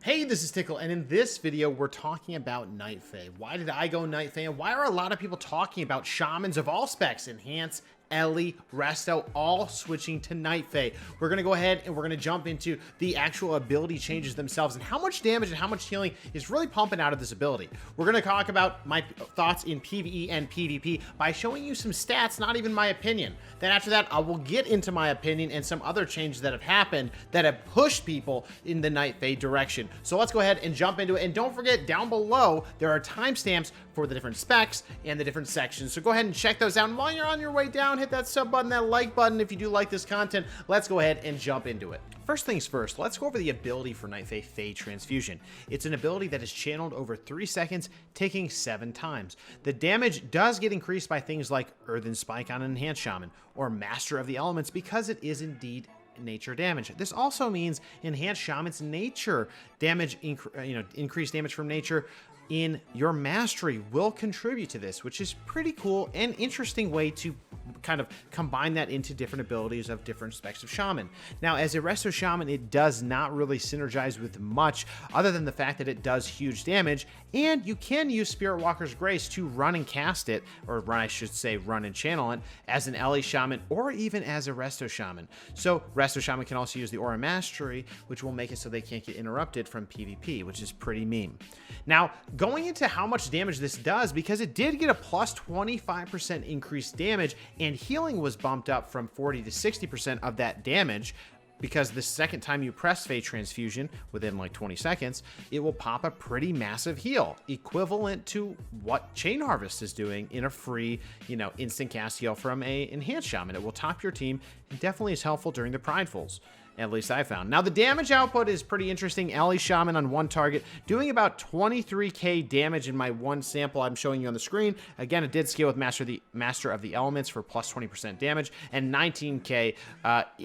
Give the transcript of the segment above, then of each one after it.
Hey, this is Tiqqle, and in this video, we're talking about NightFae. Why did I go NightFae, and why are a lot of people talking about Shamans of all specs, Enhance, Ele, Resto, all switching to NightFae? We're going to go ahead and we're going to jump into the actual ability changes themselves and how much damage and how much healing is really pumping out of this ability. We're going to talk about my thoughts in PvE and PvP by showing you some stats, not even my opinion. Then after that, I will get into my opinion and some other changes that have happened that have pushed people in the NightFae direction. So let's go ahead and jump into it. And don't forget, down below, there are timestamps for the different specs and the different sections. So go ahead and check those out. And while you're on your way down, hit that sub button, that like button if you do like this content. Let's go ahead and jump into it. First things first, let's go over the ability for NightFae Fae Transfusion. It's an ability that is channeled over 3 seconds, taking 7 times. The damage does get increased by things like Earthen Spike on an Enhanced Shaman or Master of the Elements because it is indeed nature damage. This also means Enhanced Shaman's nature damage, increased damage from nature in your mastery will contribute to this, which is pretty cool and interesting way to kind of combine that into different abilities of different specs of Shaman. Now, as a Resto Shaman, it does not really synergize with much other than the fact that it does huge damage, and you can use Spirit Walker's Grace to run and cast it, or run, I should say, run and channel it as an Ele Shaman or even as a Resto Shaman. So Resto Shaman can also use the Aura Mastery, which will make it so they can't get interrupted from PvP, which is pretty mean. Now, going into how much damage this does, because it did get a plus 25% increased damage, and healing was bumped up from 40 to 60% of that damage, because the second time you press Fae Transfusion, within like 20 seconds, it will pop a pretty massive heal, equivalent to what Chain Harvest is doing in a free, instant cast heal from a Enhanced Shaman. It will top your team, and definitely is helpful during the Pridefuls. At least I found. Now, the damage output is pretty interesting. Ele Shaman on one target, doing about 23k damage in my one sample I'm showing you on the screen. Again, it did scale with Master of the Elements for plus 20% damage, and 19k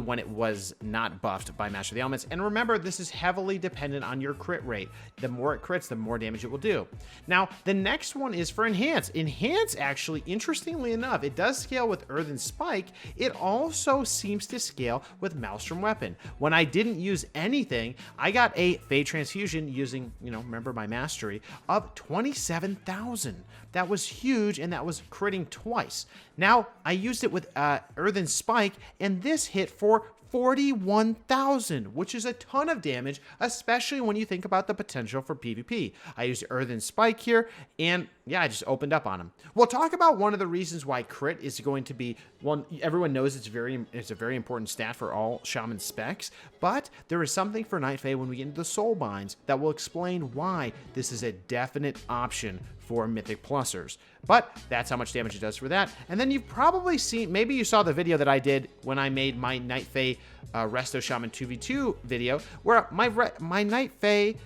when it was not buffed by Master of the Elements. And remember, this is heavily dependent on your crit rate. The more it crits, the more damage it will do. Now, the next one is for Enhance. Enhance, actually, interestingly enough, it does scale with Earthen Spike. It also seems to scale with Maelstrom Weapon. When I didn't use anything, I got a Fae Transfusion using, remember my mastery, of 27,000. That was huge, and that was critting twice. Now, I used it with Earthen Spike, and this hit for 41,000, which is a ton of damage, especially when you think about the potential for PvP. I used Earthen Spike here, and yeah, I just opened up on him. We'll talk about one of the reasons why crit is going to be one. Everyone knows it's a very important stat for all Shaman specs, but there is something for NightFae when we get into the Soulbinds that will explain why this is a definite option for Mythic Plussers. But that's how much damage it does for that. And then you've probably seen, maybe you saw the video that I did when I made my NightFae Resto Shaman 2v2 video, where my NightFae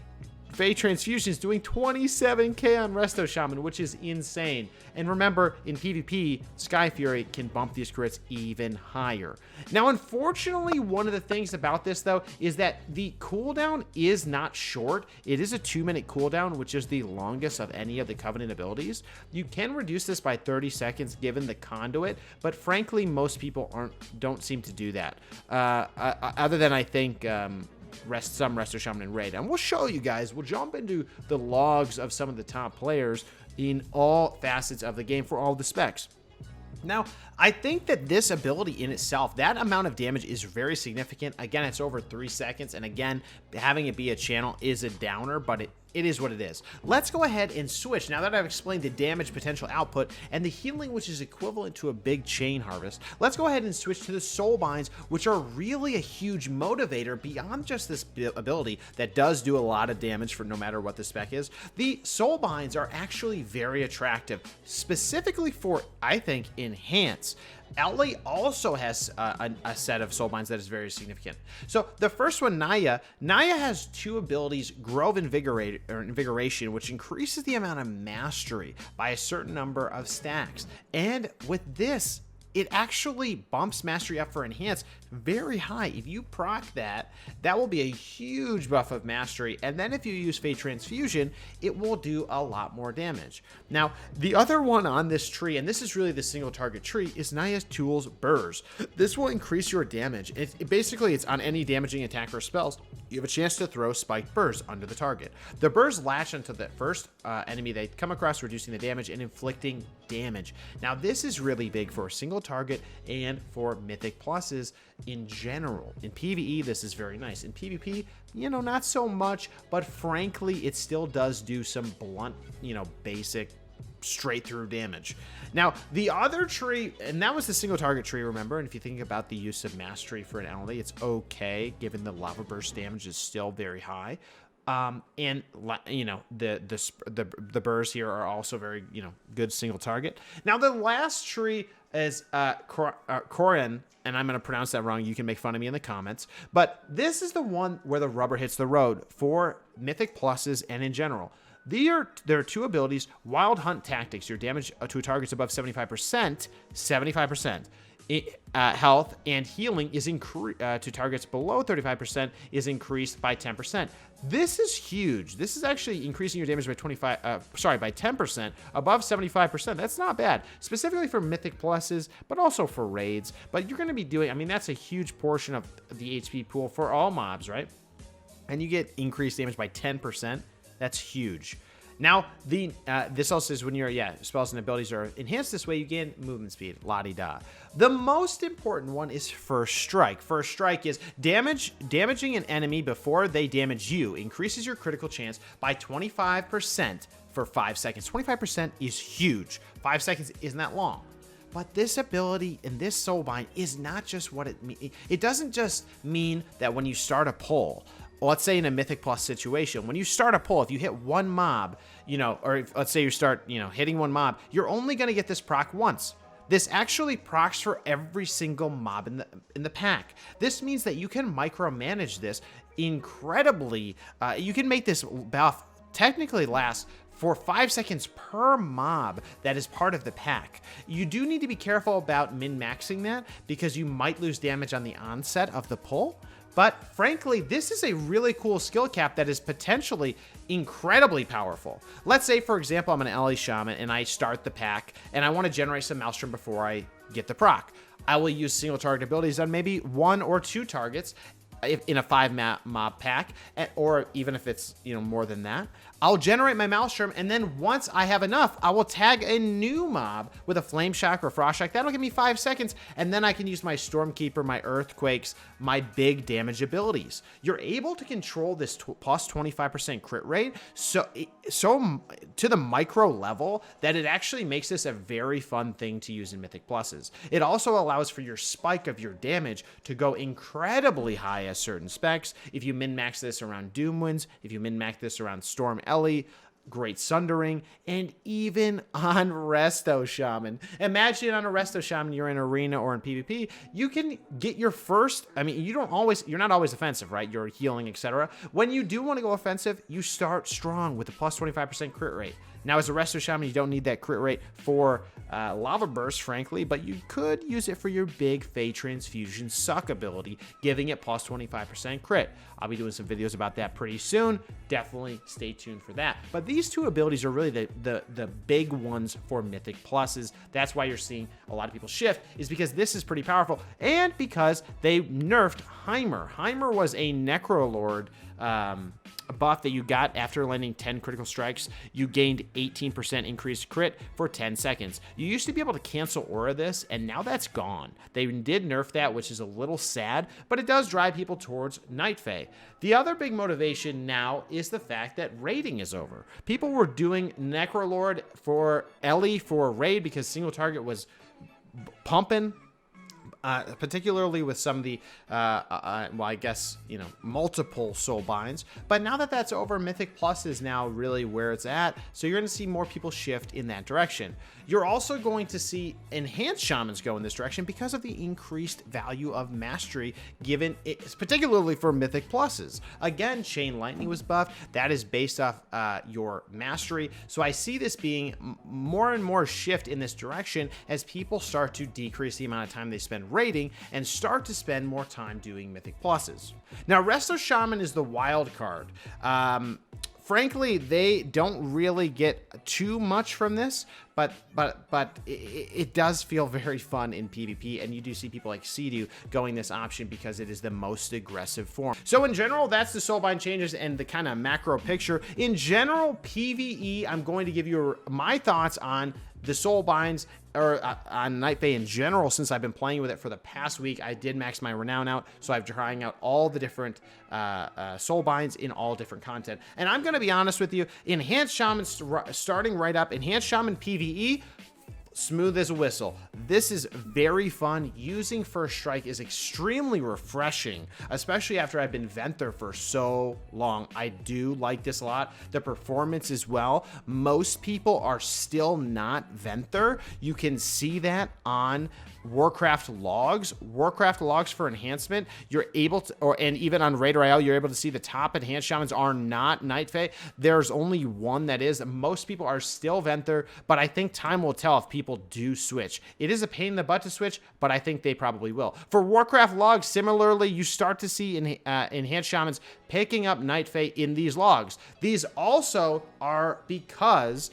Fae Transfusion is doing 27k on Resto Shaman, which is insane. And remember, in PvP, Sky Fury can bump these crits even higher. Now, unfortunately, one of the things about this, though, is that the cooldown is not short. It is a 2-minute cooldown, which is the longest of any of the Covenant abilities. You can reduce this by 30 seconds given the conduit, but frankly, most people don't seem to do that. Other than, I think, some Resto Shaman and Raid. And we'll show you guys, we'll jump into the logs of some of the top players in all facets of the game for all the specs. Now, I think that this ability in itself, that amount of damage is very significant. Again, it's over 3 seconds, and again, having it be a channel is a downer, but it is what it is. Let's go ahead and switch. Now that I've explained the damage potential output and the healing, which is equivalent to a big Chain Harvest, let's go ahead and switch to the Soulbinds, which are really a huge motivator beyond just this ability that does do a lot of damage for no matter what the spec is. The Soulbinds are actually very attractive, specifically for, I think, Enhance. Ele also has a set of Soulbinds that is very significant. So the first one, Naya has 2 abilities, Grove Invigoration, which increases the amount of mastery by a certain number of stacks. And with this, it actually bumps mastery up for enhance very high. If you proc that, that will be a huge buff of mastery. And then if you use Fate Transfusion, it will do a lot more damage. Now, the other one on this tree, and this is really the single target tree, is Naya's Tool's Burrs. This will increase your damage. Basically, it's on any damaging attack or spells. You have a chance to throw spiked burrs under the target. The burrs latch onto the first enemy they come across, reducing the damage and inflicting damage. Now, this is really big for a single target and for Mythic Pluses in general. In PvE, this is very nice. In PvP, you know, not so much, but frankly, it still does do some blunt, you know, basic straight through damage. Now, the other tree, and that was the single target tree, remember? And if you think about the use of mastery for an Ele, it's okay, given the lava burst damage is still very high. And you know, the burrs here are also very, you know, good single target. Now, the last tree is Koran, and I'm going to pronounce that wrong. You can make fun of me in the comments. But this is the one where the rubber hits the road for Mythic Pluses and in general. There are two abilities: Wild Hunt Tactics. Your damage to targets above 75%, health, and healing is to targets below 35% is increased by 10%. This is huge. This is actually increasing your damage by by 10% above 75%. That's not bad, specifically for Mythic Pluses, but also for raids. But you're going to be doing, I mean, that's a huge portion of the HP pool for all mobs, right? And you get increased damage by 10%. That's huge. Now, this also says when your spells and abilities are enhanced this way, you gain movement speed, la-di-da. The most important one is First Strike. First Strike is damaging an enemy before they damage you. Increases your critical chance by 25% for 5 seconds. 25% is huge. 5 seconds isn't that long. But this ability and this Soulbind is not just what it means. It doesn't just mean that when you start a pull, let's say in a Mythic Plus situation, when you start a pull, if you hit one mob, you know, or if, let's say you start, you know, hitting one mob, you're only going to get this proc once. This actually procs for every single mob in the pack. This means that you can micromanage this incredibly. You can make this buff technically last for 5 seconds per mob that is part of the pack. You do need to be careful about min-maxing that because you might lose damage on the onset of the pull. But frankly, this is a really cool skill cap that is potentially incredibly powerful. Let's say, for example, I'm an Ele Shaman and I start the pack and I want to generate some Maelstrom before I get the proc. I will use single target abilities on maybe 1 or 2 targets in a 5 mob pack, or even if it's, you know, more than that. I'll generate my Maelstrom, and then once I have enough, I will tag a new mob with a Flame Shock or Frost Shock. That'll give me 5 seconds, and then I can use my Stormkeeper, my Earthquakes, my big damage abilities. You're able to control this plus 25% crit rate so to the micro level that it actually makes this a very fun thing to use in Mythic Pluses. It also allows for your spike of your damage to go incredibly high as certain specs. If you min-max this around Doomwinds, if you min-max this around Storm Ele, Great Sundering, and even on Resto Shaman. Imagine on a Resto Shaman, you're in arena or in PvP, you can get your first, I mean, you're not always offensive, right? You're healing, etc. When you do want to go offensive, you start strong with a plus 25% crit rate. Now, as a Resto Shaman, you don't need that crit rate for Lava Burst, frankly, but you could use it for your big Fate Transfusion suck ability, giving it plus 25% crit. I'll be doing some videos about that pretty soon. Definitely stay tuned for that. But these two abilities are really the big ones for Mythic Pluses. That's why you're seeing a lot of people shift, is because this is pretty powerful, and because they nerfed Heimer. Heimer was a Necrolord buff that you got after landing 10 critical strikes. You gained 18% increased crit for 10 seconds. You used to be able to cancel aura this, and now that's gone. They did nerf that, which is a little sad, but it does drive people towards NightFae. The other big motivation now is the fact that raiding is over. People were doing Necrolord for Ele for raid because single target was pumping. particularly with some of the, well, I guess, you know, multiple Soulbinds. But now that that's over, Mythic Plus is now really where it's at. So you're going to see more people shift in that direction. You're also going to see enhanced Shamans go in this direction because of the increased value of mastery given, particularly for Mythic Pluses. Again, Chain Lightning was buffed. That is based off your mastery. So I see this being more and more shift in this direction as people start to decrease the amount of time they spend raiding and start to spend more time doing Mythic Pluses. Now, Resto Shaman is the wild card. Frankly, they don't really get too much from this, but it does feel very fun in PvP, and you do see people like Sea going this option because it is the most aggressive form. So in general, that's the Soulbind changes and the kind of macro picture. In general, PvE, I'm going to give you my thoughts on the Soulbinds, or on NightFae in general. Since I've been playing with it for the past week, I did max my renown out, so I'm trying out all the different Soulbinds in all different content. And I'm going to be honest with you, Enhanced Shaman starting right up, Enhanced Shaman PvE, smooth as a whistle. This is very fun. Using First Strike is extremely refreshing, especially after I've been Venther for so long. I do like this a lot. The performance as well. Most people are still not Venther. You can see that on Warcraft logs. Warcraft logs for enhancement, you're able to, and even on Raid Royale, you're able to see the top enhanced Shamans are not NightFae. There's only one that is. Most people are still Venther, but I think time will tell if people do switch. It is a pain in the butt to switch, but I think they probably will. For Warcraft logs, similarly, you start to see enhanced Shamans picking up NightFae in these logs. These also are because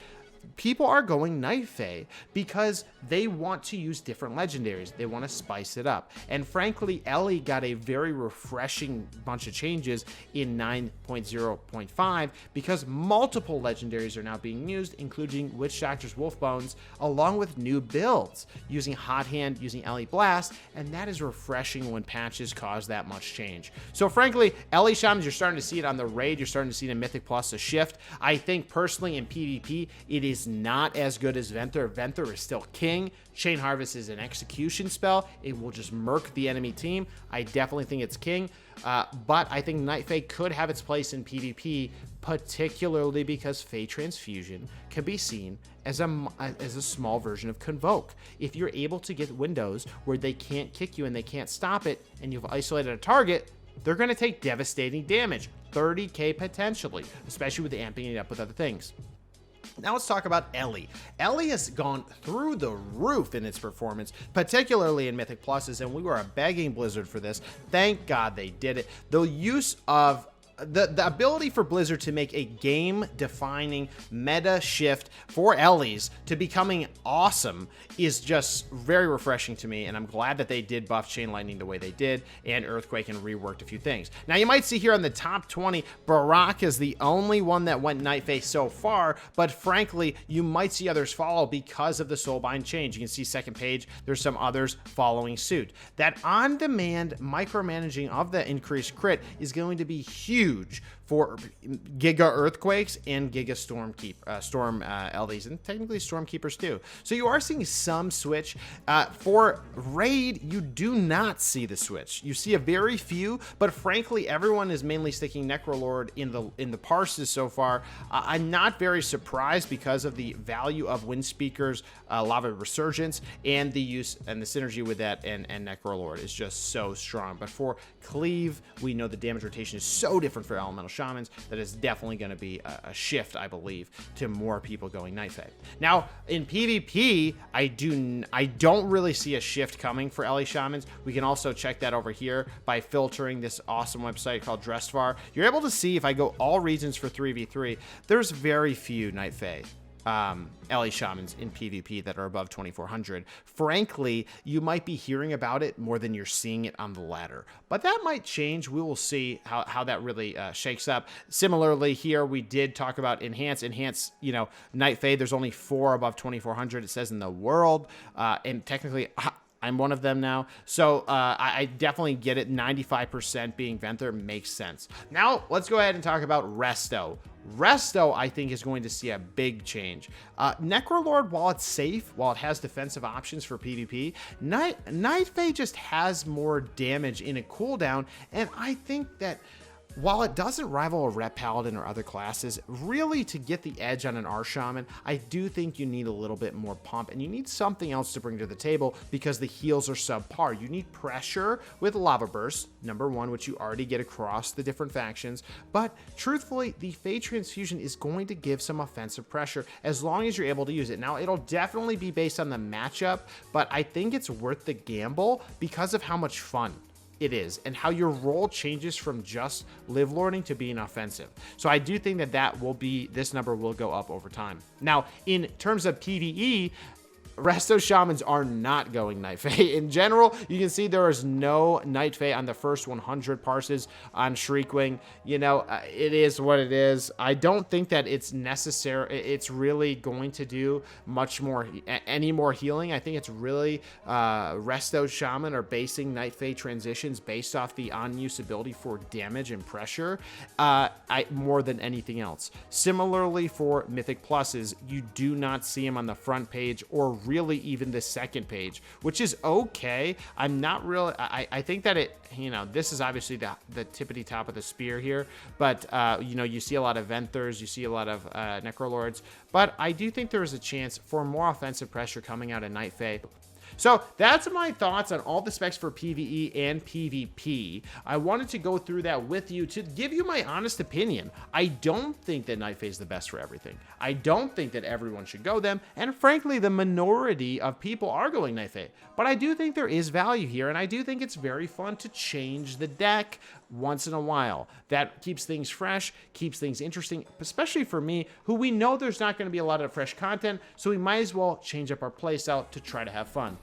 people are going NightFae because they want to use different legendaries. They want to spice it up. And frankly, Ele got a very refreshing bunch of changes in 9.0.5 because multiple legendaries are now being used, including Witch Doctor's Wolfbones, along with new builds using Hot Hand, using Ele Blast, and that is refreshing when patches cause that much change. So frankly, Ele Shamans, you're starting to see it on the raid, you're starting to see it in Mythic Plus, a shift. I think personally in PvP, it is not as good as Venther. Venther is still king. Chain Harvest is an execution spell. It will just murk the enemy team. I definitely think it's king. But I think NightFae could have its place in PvP, particularly because Fae Transfusion can be seen as a small version of Convoke. If you're able to get windows where they can't kick you and they can't stop it, and you've isolated a target, they're going to take devastating damage, 30k potentially, especially with amping it up with other things. Now let's talk about Ele. Ele has gone through the roof in its performance, particularly in Mythic Pluses, and we were begging Blizzard for this. Thank God they did it. The use of the ability for Blizzard to make a game-defining meta shift for Ele's to becoming awesome is just very refreshing to me, and I'm glad that they did buff Chain Lightning the way they did, and Earthquake, and reworked a few things. Now, you might see here on the top 20, Barak is the only one that went NightFae so far, but frankly, you might see others follow because of the Soulbind change. You can see second page, there's some others following suit. That on-demand micromanaging of the increased crit is going to be huge for Giga Earthquakes and Giga Storm LDs, and technically Stormkeepers too. So you are seeing some switch. For Raid, you do not see the switch. You see a very few, but frankly, everyone is mainly sticking Necrolord in the parses so far. I'm not very surprised because of the value of Windspeaker's Lava Resurgence and the use and the synergy with that, and Necrolord is just so strong. But for Cleave, we know the damage rotation is so different for Elemental Shamans that is definitely going to be a shift, I believe, to more people going NightFae. Now, in PvP, I don't really see a shift coming for Ele Shamans. We can also check that over here by filtering this awesome website called Dressvar. You're able to see if I go all regions for 3v3, there's very few NightFae Ele Shamans in PvP that are above 2400. Frankly, you might be hearing about it more than you're seeing it on the ladder, but that might change. We will see how that really shakes up. Similarly, here we did talk about enhance, you know, NightFae. There's only 4 above 2400, it says, in the world, and technically I'm one of them now. So I definitely get it. 95% being Venther makes sense. Now let's go ahead and talk about Resto. Resto, I think, is going to see a big change. Necrolord, while it's safe, while it has defensive options for PvP, NightFae just has more damage in a cooldown, and I think that while it doesn't rival a Rep Paladin or other classes, really to get the edge on an R-Shaman, I do think you need a little bit more pump, and you need something else to bring to the table because the heals are subpar. You need pressure with Lava Burst, number one, which you already get across the different factions, but truthfully, the Fey Transfusion is going to give some offensive pressure as long as you're able to use it. Now, it'll definitely be based on the matchup, but I think it's worth the gamble because of how much fun it is and how your role changes from just live lording to being offensive. So I do think that this number will go up over time. Now, in terms of PvE, Resto Shamans are not going NightFae. In general, you can see there is no NightFae on the first 100 parses on Shriekwing. You know, it is what it is. I don't think that it's necessary. It's really going to do any more healing. I think it's really Resto Shaman are basing NightFae transitions based off the on-use ability for damage and pressure more than anything else. Similarly for Mythic Pluses, you do not see them on the front page or really even the second page, which is okay. I'm not really, I think that this is obviously the tippity top of the spear here, but you see a lot of Venthers, you see a lot of Necrolords, but I do think there is a chance for more offensive pressure coming out of NightFae. So that's my thoughts on all the specs for PvE and PvP. I wanted to go through that with you to give you my honest opinion. I don't think that NightFae is the best for everything. I don't think that everyone should go them, and frankly, the minority of people are going NightFae. But I do think there is value here, and I do think it's very fun to change the deck once in a while. That keeps things fresh, keeps things interesting, especially for me, who we know there's not going to be a lot of fresh content, so we might as well change up our playstyle to try to have fun.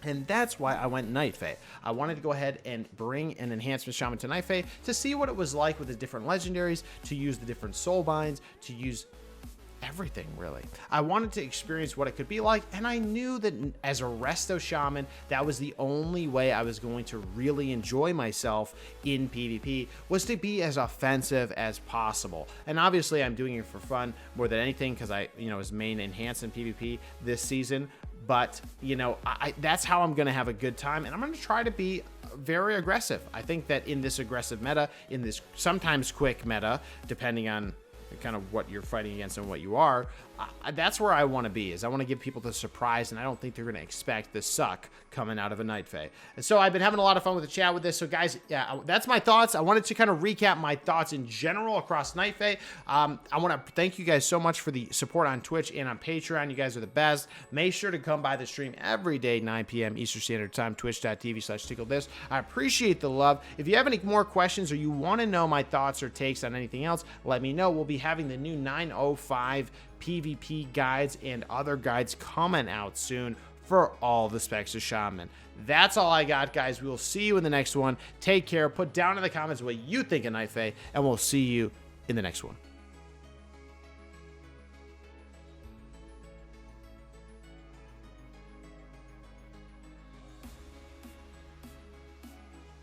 And that's why I went NightFae. I wanted to go ahead and bring an enhancement shaman to NightFae to see what it was like with the different legendaries, to use the different Soulbinds, to use everything, really. I wanted to experience what it could be like, and I knew that as a Resto Shaman, that was the only way I was going to really enjoy myself in PvP, was to be as offensive as possible. And obviously, I'm doing it for fun more than anything, because I, was main enhanced in PvP this season. But, that's how I'm going to have a good time, and I'm going to try to be very aggressive. I think that in this aggressive meta, in this sometimes quick meta, depending on kind of what you're fighting against and what you are, that's where I want to be. Is I want to give people the surprise, and I don't think they're going to expect the suck coming out of a NightFae. And so I've been having a lot of fun with the chat with this. So guys, yeah, that's my thoughts. I wanted to kind of recap my thoughts in general across NightFae. I want to thank you guys so much for the support on Twitch and on Patreon. You guys are the best. Make sure to come by the stream every day, 9 p.m. Eastern Standard Time, twitch.tv/TiqqleThis. I appreciate the love. If you have any more questions or you want to know my thoughts or takes on anything else, let me know. We'll be having the new 905 PvP guides and other guides coming out soon for all the specs of Shaman. That's all I got, guys. We will see you in the next one. Take care. Put down in the comments what you think of NightFae, and we'll see you in the next one.